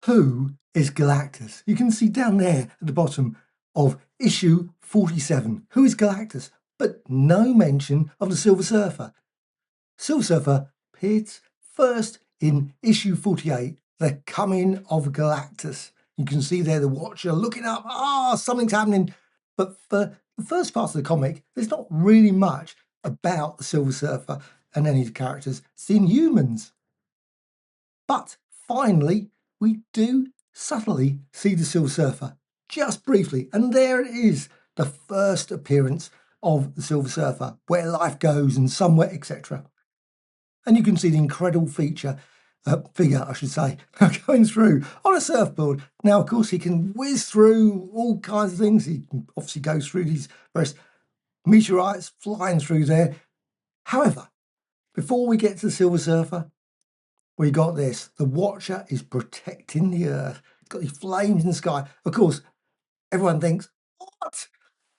Who is Galactus? You can see down there at the bottom of issue 47. Who is Galactus? But no mention of the Silver Surfer. Silver Surfer appears first in issue 48, The Coming of Galactus. You can see there the Watcher looking up, something's happening. But for the first part of the comic, there's not really much about the Silver Surfer and any of the characters. It's the Inhumans. But finally, we do subtly see the Silver Surfer, just briefly. And there it is, the first appearance of the Silver Surfer, where life goes and somewhere, etc. And you can see the incredible figure, I should say, going through on a surfboard. Now, of course, he can whiz through all kinds of things. He can obviously goes through these various meteorites flying through there. However, before we get to the Silver Surfer, we got this. The Watcher is protecting the Earth. It's got these flames in the sky. Of course, everyone thinks, what?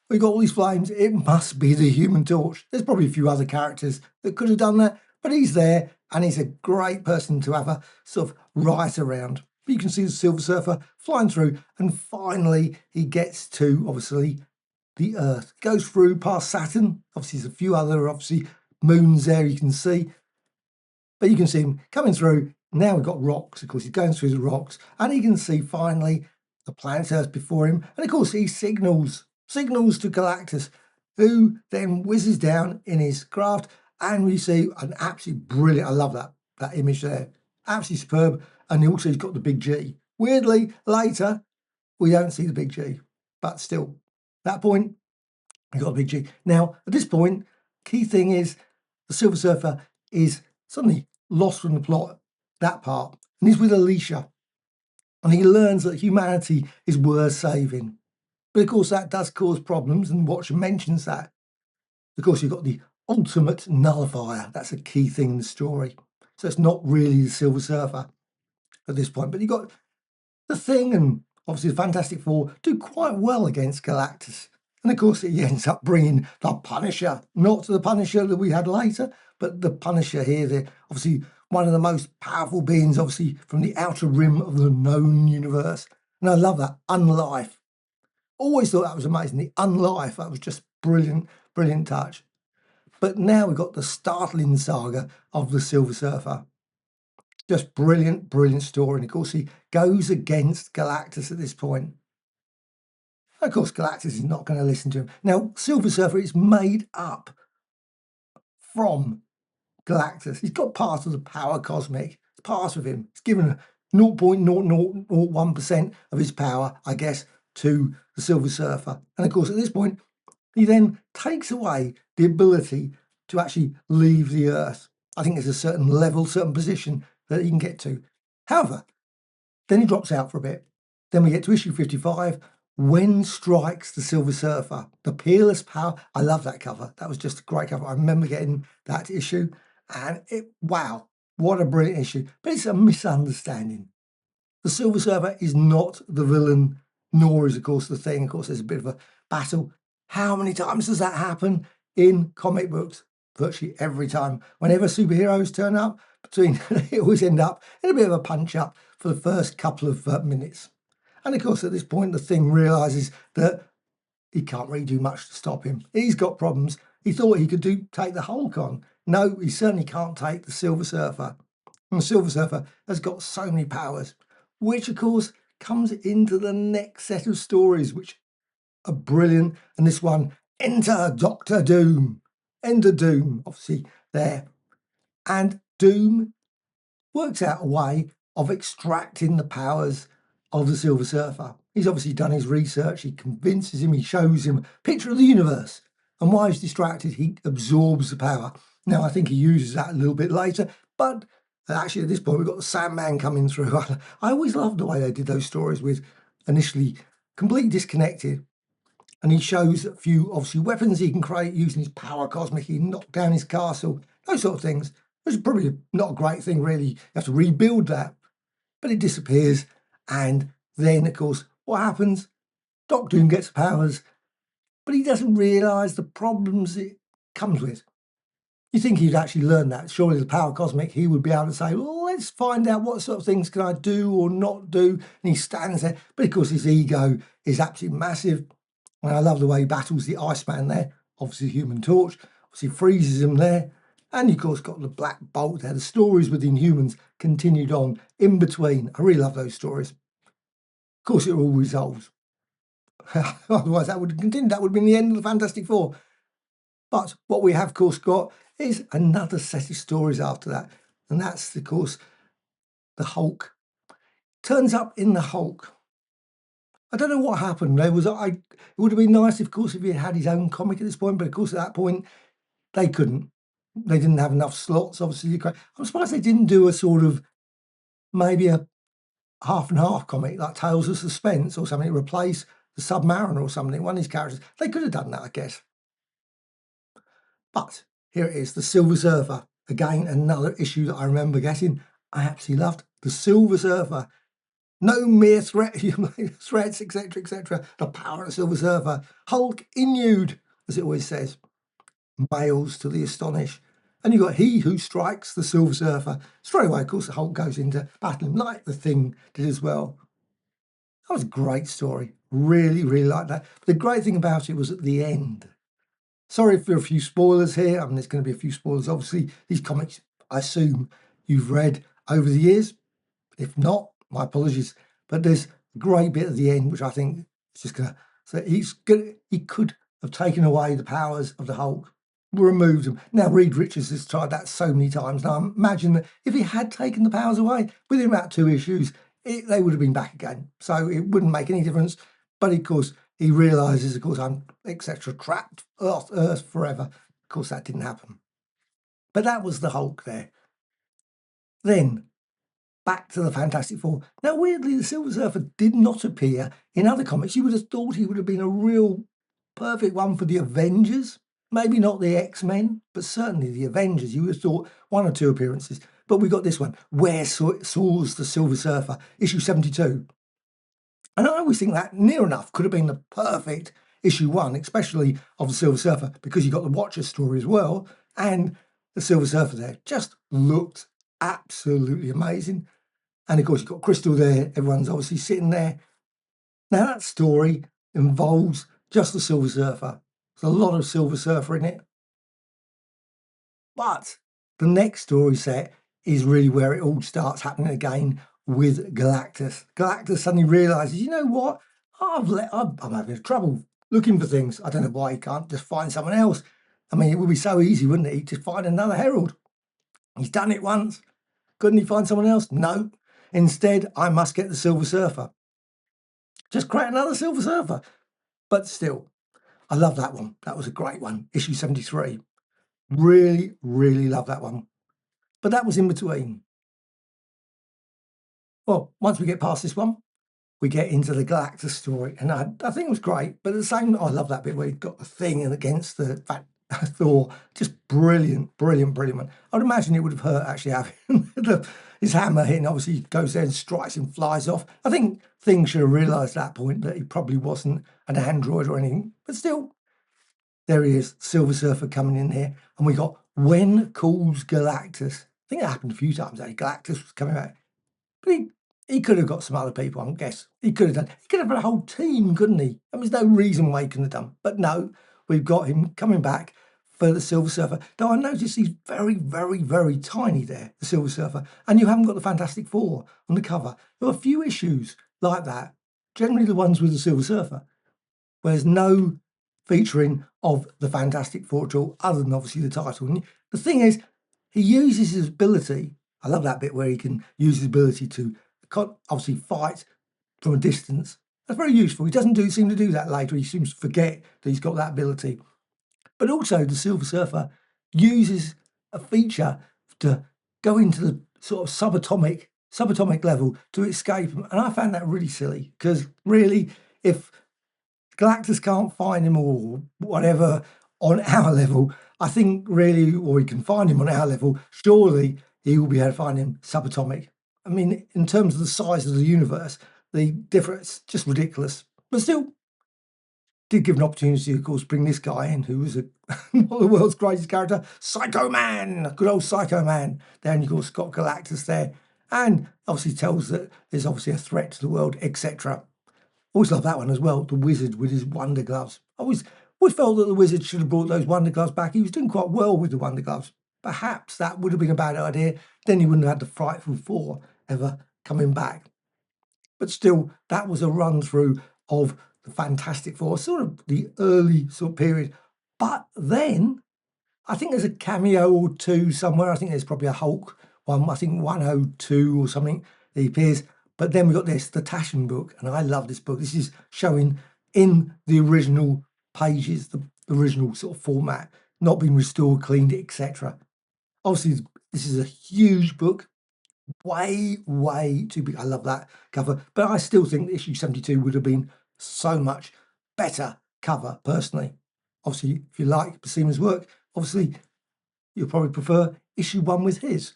We've got all these flames. It must be the Human Torch. There's probably a few other characters that could have done that, but he's there and he's a great person to have a sort of right around. But you can see the Silver Surfer flying through, and finally he gets to, obviously, the Earth. Goes through past Saturn. Obviously, there's a few other, moons there you can see. But you can see him coming through. Now we've got rocks. Of course, he's going through the rocks. And you can see, finally, the planet Earth before him. And, of course, he signals to Galactus, who then whizzes down in his craft. And we see an absolutely brilliant, I love that image there. Absolutely superb. And also he's got the big G. Weirdly, later, we don't see the big G. But still, at that point, we've got a big G. Now, at this point, key thing is the Silver Surfer is suddenly lost from the plot, that part. And he's with Alicia. And he learns that humanity is worth saving. But of course, that does cause problems, and Watcher mentions that. Of course, you've got the ultimate nullifier. That's a key thing in the story. So it's not really the Silver Surfer at this point. But you've got the Thing and obviously the Fantastic Four do quite well against Galactus. And of course, he ends up bringing the Punisher, not the Punisher that we had later, but the Punisher here. Obviously one of the most powerful beings, obviously, from the outer rim of the known universe. And I love that, Unlife. Always thought that was amazing. The Unlife, that was just brilliant, brilliant touch. But now we've got the startling saga of the Silver Surfer. Just brilliant, brilliant story. And of course, he goes against Galactus at this point. Of course, Galactus is not going to listen to him. Now, Silver Surfer is made up from Galactus. He's got part of the power cosmic. It's part of him. It's given 0.0001% of his power, I guess, to the Silver Surfer. And of course, at this point, he then takes away the ability to actually leave the Earth. I think there's a certain level, certain position that he can get to. However, then he drops out for a bit. Then we get to issue 55. When strikes the Silver Surfer? The peerless power. I love that cover. That was just a great cover. I remember getting that issue, and wow, what a brilliant issue. But it's a misunderstanding. The Silver Surfer is not the villain, nor is, of course, the Thing. Of course, there's a bit of a battle. How many times does that happen in comic books? Virtually every time. Whenever superheroes turn up, they always end up in a bit of a punch-up for the first couple of minutes. And of course, at this point, the Thing realises that he can't really do much to stop him. He's got problems. He thought he could take the Hulk on. No, he certainly can't take the Silver Surfer. And the Silver Surfer has got so many powers, which, of course, comes into the next set of stories, which are brilliant. And this one, Enter Doctor Doom. Enter Doom, obviously, there. And Doom works out a way of extracting the powers of the Silver Surfer. He's obviously done his research. He convinces him, he shows him a picture of the universe. And while he's distracted, he absorbs the power. Now, I think he uses that a little bit later, but actually at this point, we've got the Sandman coming through. I always loved the way they did those stories with initially completely disconnected. And he shows a few, obviously, weapons he can create using his power cosmic. He knocked down his castle, those sort of things. Which is probably not a great thing, really. You have to rebuild that. But it disappears. And then, of course, what happens? Doctor Doom gets powers, but he doesn't realise the problems it comes with. You think he'd actually learn that. Surely the power cosmic, he would be able to say, well, let's find out what sort of things can I do or not do. And he stands there. But of course, his ego is absolutely massive. And I love the way he battles the Iceman there. Obviously, Human Torch. Obviously, freezes him there. And of course, got the Black Bolt there. The stories with Inhumans continued on in between. I really love those stories. Of course, it all resolves. Otherwise, that would have continued. That would have been the end of the Fantastic Four. But what we have, of course, got is another set of stories after that. And that's, of course, the Hulk. Turns up in the Hulk. I don't know what happened. It would have been nice, of course, if he had his own comic at this point. But of course, at that point, they couldn't. They didn't have enough slots, obviously. I'm surprised they didn't do a sort of maybe a half and half comic like Tales of Suspense or something to replace the Submariner or something. One of these characters. They could have done that, I guess. But here it is, the Silver Surfer. Again, another issue that I remember getting. I absolutely loved the Silver Surfer. No mere threats, etc., etc. The power of the Silver Surfer. Hulk innued, as it always says. Males to the astonish. And you've got he who strikes the Silver Surfer. Straight away, of course, the Hulk goes into battle, like the Thing did as well. That was a great story. Really, really liked that. But the great thing about it was at the end. Sorry for a few spoilers here. I mean, there's going to be a few spoilers. Obviously, these comics, I assume you've read over the years. If not, my apologies. But there's a great bit at the end, which I think is just going to... So he could have taken away the powers of the Hulk, removed them. Now, Reed Richards has tried that so many times. Now, I imagine that if he had taken the powers away, within about 2 issues, they would have been back again. So it wouldn't make any difference. But of course, he realises, of course, I'm, etc., trapped Earth forever. Of course, that didn't happen. But that was the Hulk there. Then, back to the Fantastic Four. Now, weirdly, the Silver Surfer did not appear in other comics. You would have thought he would have been a real perfect one for the Avengers. Maybe not the X-Men, but certainly the Avengers. You would have thought 1 or 2 appearances. But we got this one, Where Soars the Silver Surfer, issue 72. And I always think that near enough could have been the perfect issue 1, especially of the Silver Surfer, because you got the Watcher story as well, and the Silver Surfer there just looked absolutely amazing. And of course, you've got Crystal there. Everyone's obviously sitting there. Now, that story involves just the Silver Surfer. There's a lot of Silver Surfer in it. But the next story set is really where it all starts happening again with Galactus. Galactus suddenly realises, you know what? I'm having trouble looking for things. I don't know why he can't just find someone else. I mean, it would be so easy, wouldn't it? To find another Herald. He's done it once. Couldn't he find someone else? No. Instead, I must get the Silver Surfer. Just create another Silver Surfer. But still, I love that one. That was a great one. Issue 73. Really, really love that one. But that was in between. Well, once we get past this one, we get into the Galactus story. And I think it was great. But at the same time, I love that bit where he got the Thing and against the Thor. Just brilliant, brilliant, brilliant. I'd imagine it would have hurt actually having his hammer hitting. Obviously, he goes there and strikes him, flies off. I think Thing should have realised at that point that he probably wasn't an android or anything. But still, there he is, Silver Surfer coming in here. And we got When Calls Galactus. I think it happened a few times, eh? Galactus was coming back. But he could have got some other people, I guess. He could have done. He could have had a whole team, couldn't he? And there's no reason why he couldn't have done. But no, we've got him coming back for the Silver Surfer. Though I noticed he's very, very, very tiny there, the Silver Surfer. And you haven't got the Fantastic Four on the cover. There are a few issues like that, generally the ones with the Silver Surfer, where there's no featuring of the Fantastic Four at all, other than obviously the title. And the thing is, he uses his ability. I love that bit where he can use his ability to obviously fight from a distance. That's very useful. He doesn't seem to do that later. He seems to forget that he's got that ability. But also the Silver Surfer uses a feature to go into the sort of subatomic level to escape him. And I found that really silly, because really, if Galactus can't find him or whatever on our level, I think really, or he can find him on our level, surely he will be able to find him subatomic. I mean, in terms of the size of the universe, the difference just ridiculous. But still, did give an opportunity, of course, bring this guy in, who was not the world's greatest character, Psycho Man, good old Psycho Man. There, and of course, got Galactus there, and obviously tells that there's obviously a threat to the world, etc. Always love that one as well. The Wizard with his Wonder Gloves. Always felt that the Wizard should have brought those Wonder Gloves back. He was doing quite well with the Wonder Gloves. Perhaps that would have been a bad idea. Then he wouldn't have had the Frightful Four ever coming back. But still, that was a run through of the Fantastic Four, sort of the early sort of period. But then I think there's a cameo or two somewhere. I think there's probably a Hulk one, I think 102 or something that he appears. But then we got this, the Taschen book, and I love this book. This is showing in the original pages, the original sort of format, not been restored, cleaned, etc. Obviously, this is a huge book, way too big. I love that cover, but I still think issue 72 would have been so much better cover, personally. Obviously, if you like Buscema's work, obviously you'll probably prefer issue 1 with his.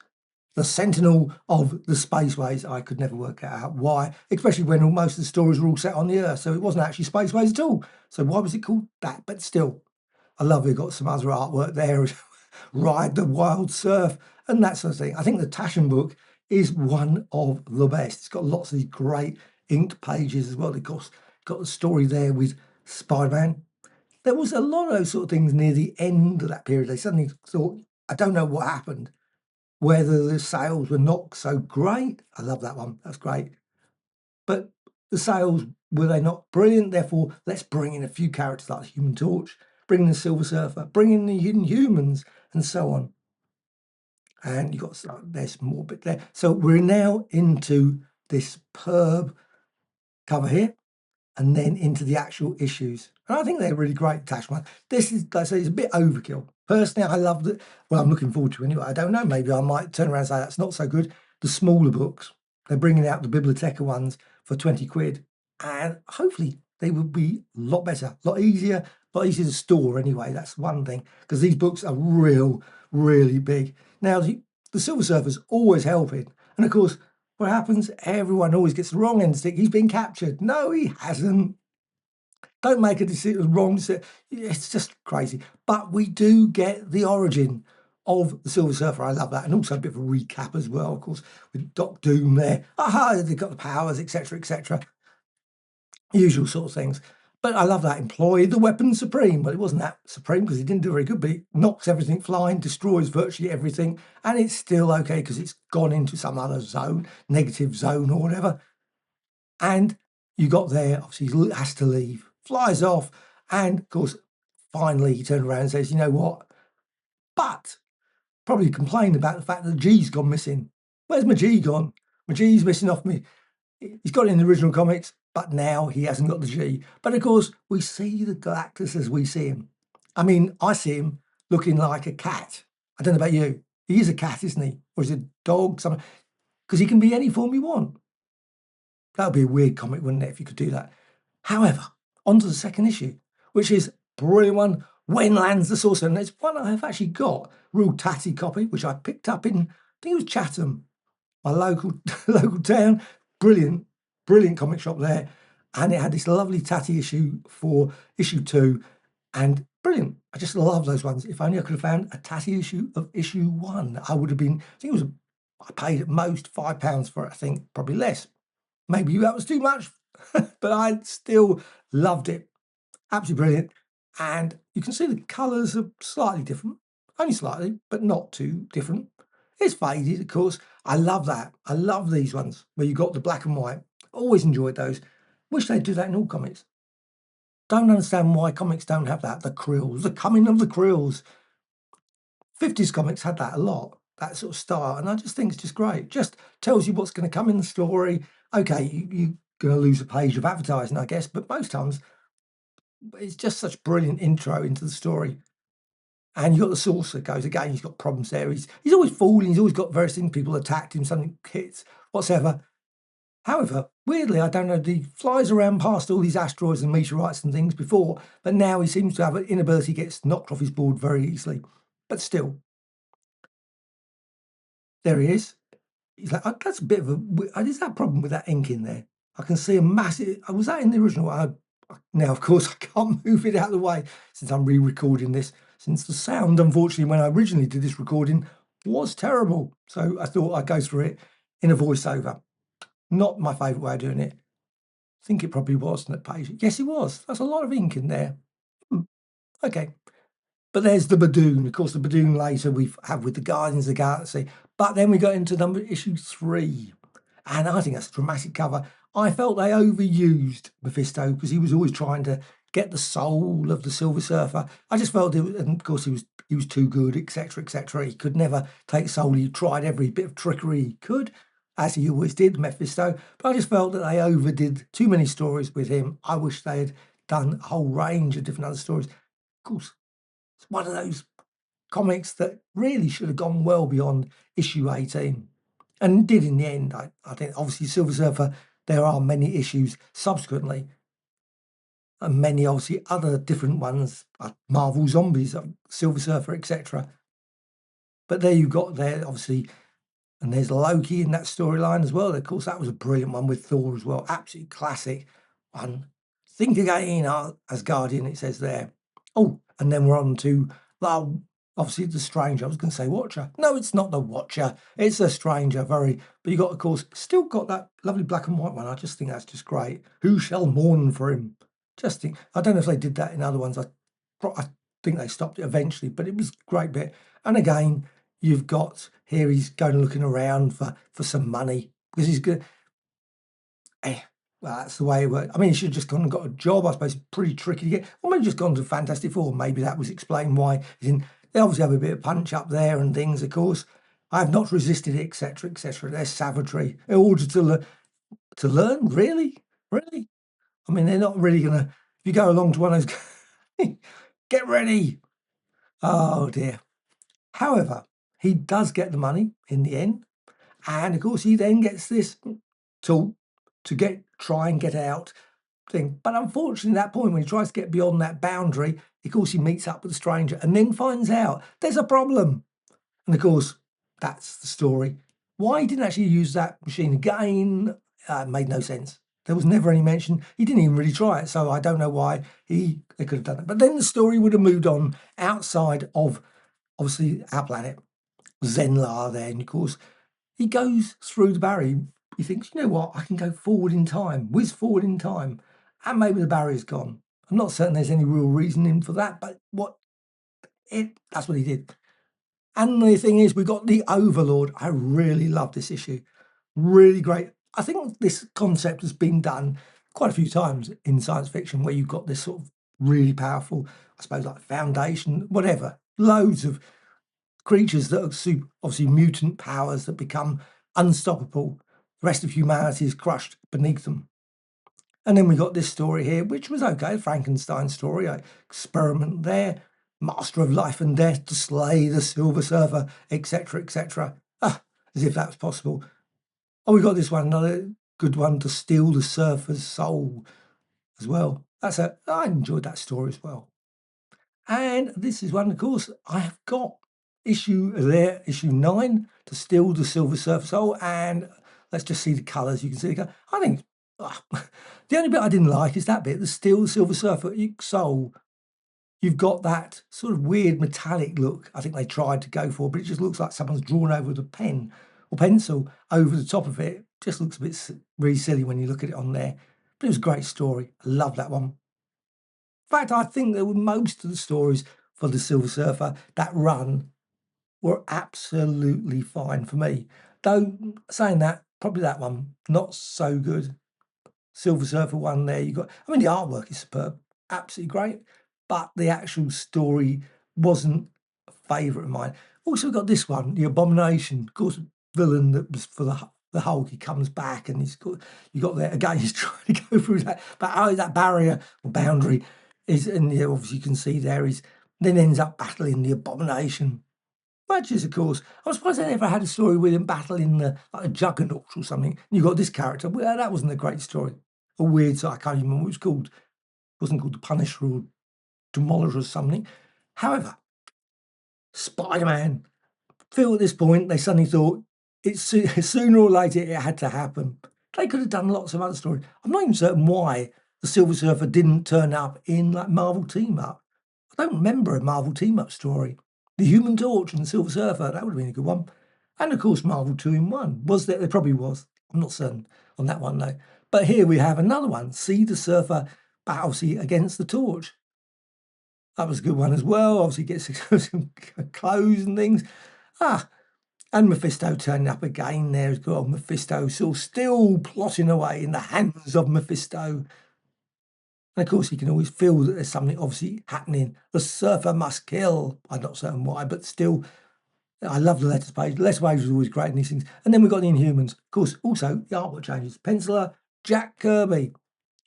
The Sentinel of the Spaceways. I could never work out why, especially when most of the stories were all set on the Earth, so it wasn't actually Spaceways at all. So why was it called that? But still, I love we've got some other artwork there, Ride the Wild Surf, and that sort of thing. I think the Taschen book is one of the best. It's got lots of these great inked pages as well. Of course, got the story there with Spider-Man. There was a lot of those sort of things near the end of that period. They suddenly thought, I don't know what happened, whether the sales were not so great. I love that one. That's great. But the sales, were they not brilliant? Therefore, let's bring in a few characters like the Human Torch, bring in the Silver Surfer, bring in the Inhumans, and so on. And you got there's more bit there. So we're now into this superb cover here, and then into the actual issues. And I think they're really great, Tashman. This is, like I say, it's a bit overkill. Personally, I love it. Well, I'm looking forward to it anyway. I don't know, maybe I might turn around and say that's not so good. The smaller books, they're bringing out the Biblioteca ones for 20 quid. And hopefully they will be a lot better, a lot easier to store anyway. That's one thing, because these books are really big. Now, the Silver Surfer's always helping. And of course, what happens? Everyone always gets the wrong end of the stick. He's been captured. No, he hasn't. Don't make a decision, wrong decision. It's just crazy. But we do get the origin of the Silver Surfer. I love that. And also a bit of a recap as well, of course, with Doc Doom there. Aha, they've got the powers, etc., etc. Usual sort of things. But I love that. Employ the weapon supreme. Well, it wasn't that supreme because he didn't do very good, but it knocks everything flying, destroys virtually everything, and it's still okay because it's gone into some other zone, negative zone or whatever. And you got there, obviously he has to leave, flies off, and of course, finally he turned around and says, you know what? But probably complained about the fact that the G's gone missing. Where's my G gone? My G's missing off me. He's got it in the original comics, but now he hasn't got the G. But of course, we see the Galactus as we see him. I mean, I see him looking like a cat. I don't know about you. He is a cat, isn't he? Or is it a dog? Something? Because he can be any form you want. That would be a weird comic, wouldn't it, if you could do that? However, on to the second issue, which is a brilliant one, When Lands the Sorcerer. And it's one I've actually got, real tatty copy, which I picked up in, I think it was Chatham, my local town. Brilliant comic shop there. And it had this lovely tatty issue for issue 2. And brilliant. I just love those ones. If only I could have found a tatty issue of issue 1, I would have been, I think it was, I paid at most £5 for it, I think, probably less. Maybe that was too much, but I still loved it. Absolutely brilliant. And you can see the colours are slightly different, only slightly, but not too different. It's faded, of course. I love that. I love these ones where you got the black and white. Always enjoyed those. Wish they'd do that in all comics. Don't understand why comics don't have that. The Krills, the coming of the Krills. 50s comics had that a lot, that sort of style. And I just think it's just great. Just tells you what's going to come in the story. Okay, you're going to lose a page of advertising, I guess, but most times it's just such brilliant intro into the story. And you've got the Sorcerer goes again, he's got problems there. He's always falling, he's always got various things, people attacked him, something hits, whatever. However, weirdly, I don't know, he flies around past all these asteroids and meteorites and things before, but now he seems to have an inability, gets knocked off his board very easily. But still, there he is. He's like, that's a bit of a, is that a problem with that ink in there? I can see a massive, was that in the original? Now, of course, I can't move it out of the way since I'm re-recording this, since the sound, unfortunately, when I originally did this recording, was terrible. So I thought I'd go through it in a voiceover. Not my favourite way of doing it. I think it probably was on that page. Yes, it was. That's a lot of ink in there. Okay. But there's the Badoon. Of course, the Badoon later we have with the Guardians of the Galaxy. But then we got into issue 3. And I think that's a dramatic cover. I felt they overused Mephisto because he was always trying to get the soul of the Silver Surfer. I just felt and of course he was too good, etc., etc. He could never take soul. He tried every bit of trickery he could, as he always did, Mephisto. But I just felt that they overdid too many stories with him. I wish they had done a whole range of different other stories. Of course, it's one of those comics that really should have gone well beyond issue 18 and did in the end. I think obviously Silver Surfer, there are many issues subsequently and many obviously other different ones, Marvel Zombies, Silver Surfer, etc. But there you got there obviously, and there's Loki in that storyline as well. Of course, that was a brilliant one with Thor as well. Absolutely classic one. Think again, as Guardian, it says there. Oh, and then we're on to obviously the Stranger. I was going to say Watcher. No, it's not the Watcher. It's the Stranger. But you got, of course, still got that lovely black and white one. I just think that's just great. Who shall mourn for him? Just think. I don't know if they did that in other ones. I think they stopped it eventually, but it was a great bit. And again, you've got here he's going looking around for some money because he's good. Well, that's the way it works. I mean, he should have just gone and got a job. I suppose pretty tricky to get. Or maybe just gone to Fantastic Four. Maybe that was explained why he's in. They obviously have a bit of punch up there and things, of course. I have not resisted it, etc., etc. There's savagery in order to learn. Really, really. I mean, they're not really gonna. If you go along to one of those, get ready. Oh dear. However, he does get the money in the end, and of course he then gets this tool to try and get out thing. But unfortunately, at that point when he tries to get beyond that boundary, of course he meets up with the Stranger and then finds out there's a problem. And of course, that's the story. Why he didn't actually use that machine again made no sense. There was never any mention. He didn't even really try it, so I don't know why they could have done it. But then the story would have moved on outside of obviously our planet, Zenlar. There, and of course, he goes through the barrier. He thinks, you know what, I can go forward in time, whiz forward in time, and maybe the barrier's gone. I'm not certain there's any real reasoning for that, but that's what he did. And the thing is, we got the Overlord. I really love this issue. Really great. I think this concept has been done quite a few times in science fiction where you've got this sort of really powerful, I suppose, like Foundation, whatever, loads of creatures that are obviously mutant powers that become unstoppable. The rest of humanity is crushed beneath them. And then we got this story here, which was okay, Frankenstein story, experiment there, master of life and death to slay the Silver Surfer, etc., etc. As if that was possible. Oh, we got this one, another good one, to steal the surfer's soul as well. I enjoyed that story as well. And this is one, of course, I have got issue 9, to steal the Silver Surfer soul. And let's just see the colours. You can see the colour. I think the only bit I didn't like is that bit, the steal the Silver Surfer soul. You've got that sort of weird metallic look I think they tried to go for, but it just looks like someone's drawn over with a pen or pencil over the top of it. Just looks a bit really silly when you look at it on there. But it was a great story. I love that one. In fact, I think that most of the stories for the Silver Surfer, that run, were absolutely fine for me. Though, saying that, probably that one, not so good. Silver Surfer one there, the artwork is superb, absolutely great, but the actual story wasn't a favourite of mine. Also got this one, the Abomination, of course, villain that was for the Hulk. He comes back and you got there again. He's trying to go through that barrier or boundary and obviously you can see there he's then ends up battling the Abomination. Which is, of course, I'm surprised they never had a story with him battling a Juggernaut or something. And you got this character. Well, that wasn't a great story. A weird, I can't even remember what it was called. It wasn't called the Punisher or Demolisher or something. However, Spider-Man. Feel at this point they suddenly thought sooner or later it had to happen. They could have done lots of other stories. I'm not even certain why the Silver Surfer didn't turn up in like Marvel Team Up. I don't remember a Marvel Team Up story. The Human Torch and the Silver Surfer, that would have been a good one. And of course, Marvel 2-in-1. Was there? There probably was. I'm not certain on that one though. But here we have another one. See the Surfer obviously against the Torch. That was a good one as well. Obviously gets some clothes and things. And Mephisto turning up again there as well. Mephisto still plotting away in the hands of Mephisto. And of course, he can always feel that there's something obviously happening. The Surfer must kill. I'm not certain why, but still, I love the letters page. The letters page was always great in these things. And then we've got the Inhumans. Of course, also, the artwork changes. Penciler, Jack Kirby.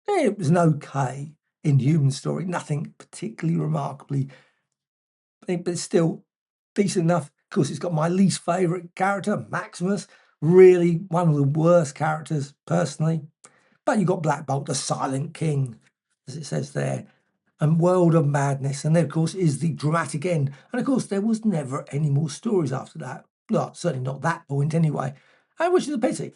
It was an okay Inhuman story. Nothing particularly remarkably, but still decent enough. Of course, it's got my least favourite character, Maximus. Really one of the worst characters, personally. But you've got Black Bolt, the Silent King, as it says there, and World of Madness. And there, of course, is the dramatic end. And of course, there was never any more stories after that. Well, certainly not that point anyway, which is a pity.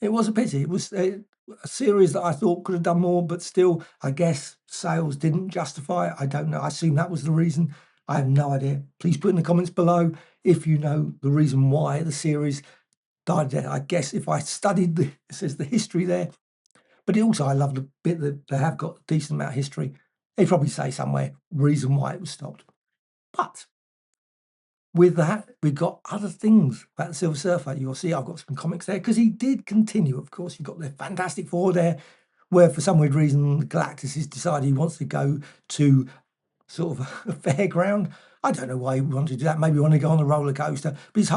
It was a pity. It was a series that I thought could have done more, but still, I guess sales didn't justify it. I don't know. I assume that was the reason. I have no idea. Please put in the comments below if you know the reason why the series died there. I guess if I studied it says the history there. But also, I love the bit that they have got a decent amount of history. They probably say somewhere reason why it was stopped. But with that, we've got other things about the Silver Surfer. You'll see I've got some comics there because he did continue. Of course, you've got the Fantastic Four there, where for some weird reason Galactus has decided he wants to go to sort of a fairground. I don't know why he wanted to do that. Maybe he wanted to go on a roller coaster, but he's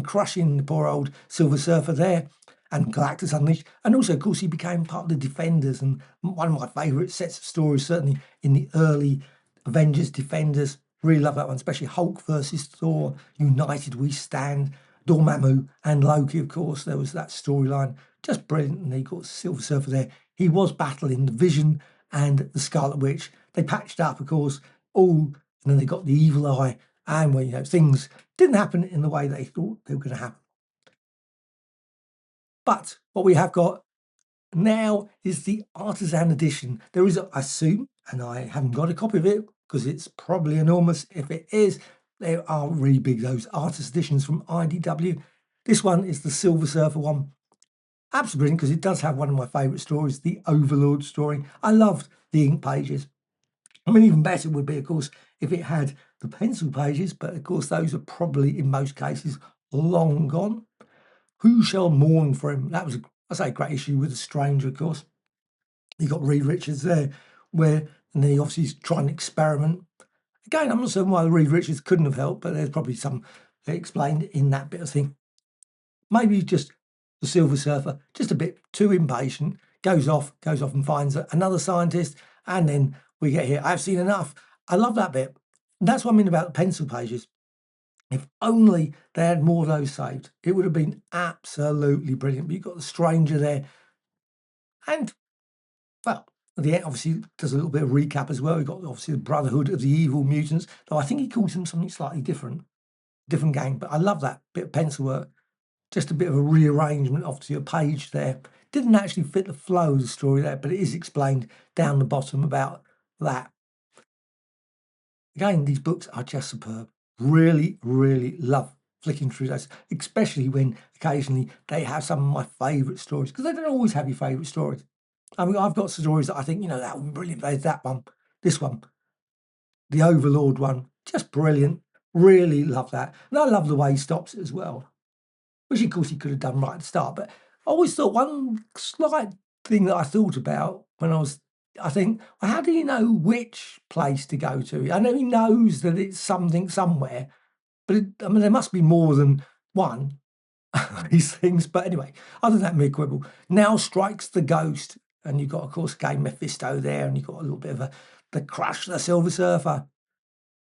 crushing the poor old Silver Surfer there. And Galactus Unleashed. And also, of course, he became part of the Defenders. And one of my favourite sets of stories, certainly in the early Avengers Defenders. Really love that one, especially Hulk versus Thor, United We Stand, Dormammu and Loki, of course. There was that storyline. Just brilliant. And he got Silver Surfer there. He was battling the Vision and the Scarlet Witch. They patched up, of course, and then they got the Evil Eye. And when, things didn't happen in the way they thought they were going to happen. But what we have got now is the artisan edition. There is, I assume, and I haven't got a copy of it because it's probably enormous. If it is, they are really big, those artist editions from IDW. This one is the Silver Surfer one. Absolutely brilliant because it does have one of my favourite stories, the Overlord story. I loved the ink pages. I mean, even better would be, of course, if it had the pencil pages, but of course, those are probably, in most cases, long gone. Who shall mourn for him? That was, a great issue with the Stranger, of course. You got Reed Richards there, and then he obviously is trying to experiment. Again, I'm not certain why Reed Richards couldn't have helped, but there's probably some explained in that bit of thing. Maybe just the Silver Surfer, just a bit too impatient, goes off and finds another scientist, and then we get here. I've seen enough. I love that bit. And that's what I mean about the pencil pages. If only they had more of those saved, it would have been absolutely brilliant. But you've got the Stranger there. And, well, at the end, obviously, does a little bit of recap as well. You've got, obviously, the Brotherhood of the Evil Mutants, though I think he calls them something slightly different gang. But I love that bit of pencil work. Just a bit of a rearrangement, obviously, a page there. Didn't actually fit the flow of the story there, but it is explained down the bottom about that. Again, these books are just superb. Really, really love flicking through those, especially when occasionally they have some of my favourite stories, because they don't always have your favourite stories. I mean, I've got stories that I think, that would be brilliant. There's that one, this one, the Overlord one, just brilliant. Really love that. And I love the way he stops it as well, which of course he could have done right at the start. But I always thought one slight thing that I thought about when I think, well, how do you know which place to go to? I know he knows that it's something somewhere, but there must be more than one of these things. But anyway, other than that mere quibble, now strikes the ghost. And you've got, of course, again, Mephisto there, and you've got a little bit of the Crush, the Silver Surfer,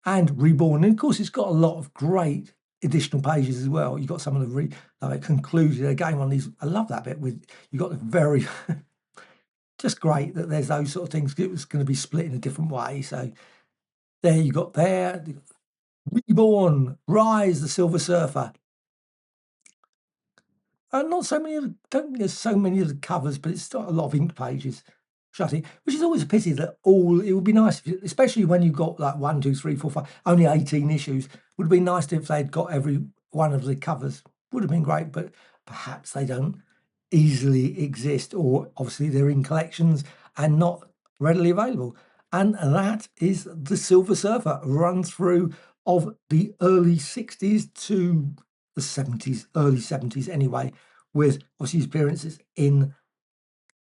and Reborn. And of course, it's got a lot of great additional pages as well. You've got some of the concluded again on these. I love that bit with you've got the very just great that there's those sort of things. It was going to be split in a different way. So there you got Reborn, Rise, the Silver Surfer. Not so many don't think there's so many of the covers, but it's got a lot of ink pages. shut it, which is always a pity that it would be nice, if especially when you've got like 1, 2, 3, 4, 5, only 18 issues. Would have been nice if they'd got every one of the covers. Would have been great, but perhaps they don't easily exist, or obviously they're in collections and not readily available. And that is the Silver Surfer, run through of the early 60s to the 70s, early 70s anyway, with obviously appearances in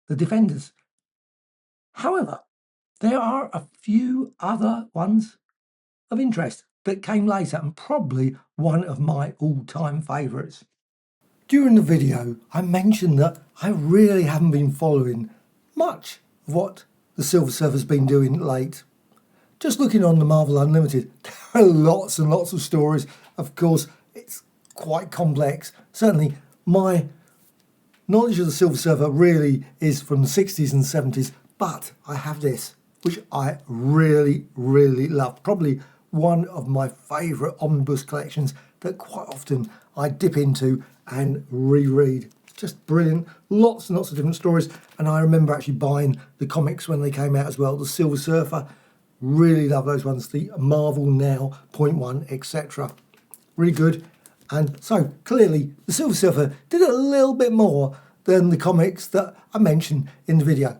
the Defenders. However, there are a few other ones of interest that came later, and probably one of my all-time favourites. During the video, I mentioned that I really haven't been following much of what the Silver Surfer's been doing late. Just looking on the Marvel Unlimited, there are lots and lots of stories. Of course, it's quite complex. Certainly, my knowledge of the Silver Surfer really is from the 60s and 70s, but I have this, which I really, really love. Probably one of my favourite omnibus collections that quite often I dip into and reread. Just brilliant. Lots and lots of different stories. And I remember actually buying the comics when they came out as well. The Silver Surfer, really love those ones. The Marvel Now, Point One, etc. Really good. And so clearly the Silver Surfer did a little bit more than the comics that I mentioned in the video.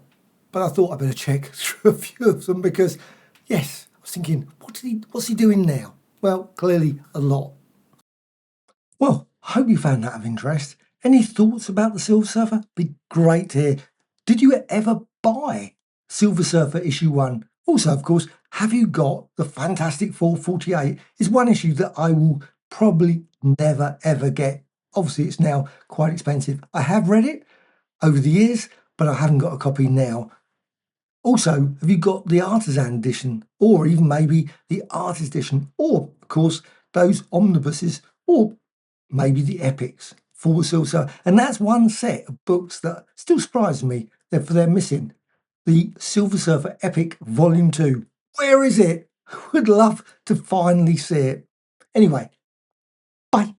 But I thought I'd better check through a few of them because, yes, I was thinking, what's he doing now? Well, clearly a lot. Well, I hope you found that of interest. Any thoughts about the Silver Surfer? Be great to hear. Did you ever buy Silver Surfer issue 1? Also, of course, have you got the Fantastic Four 48? Is one issue that I will probably never ever get. Obviously, it's now quite expensive. I have read it over the years, but I haven't got a copy now. Also, have you got the artisan edition, or even maybe the artist edition, or of course those omnibuses, or maybe the epics for the Silver Surfer? And that's one set of books that still surprises me that they're missing. The Silver Surfer Epic Volume 2. Where is it? Would love to finally see it. Anyway, bye.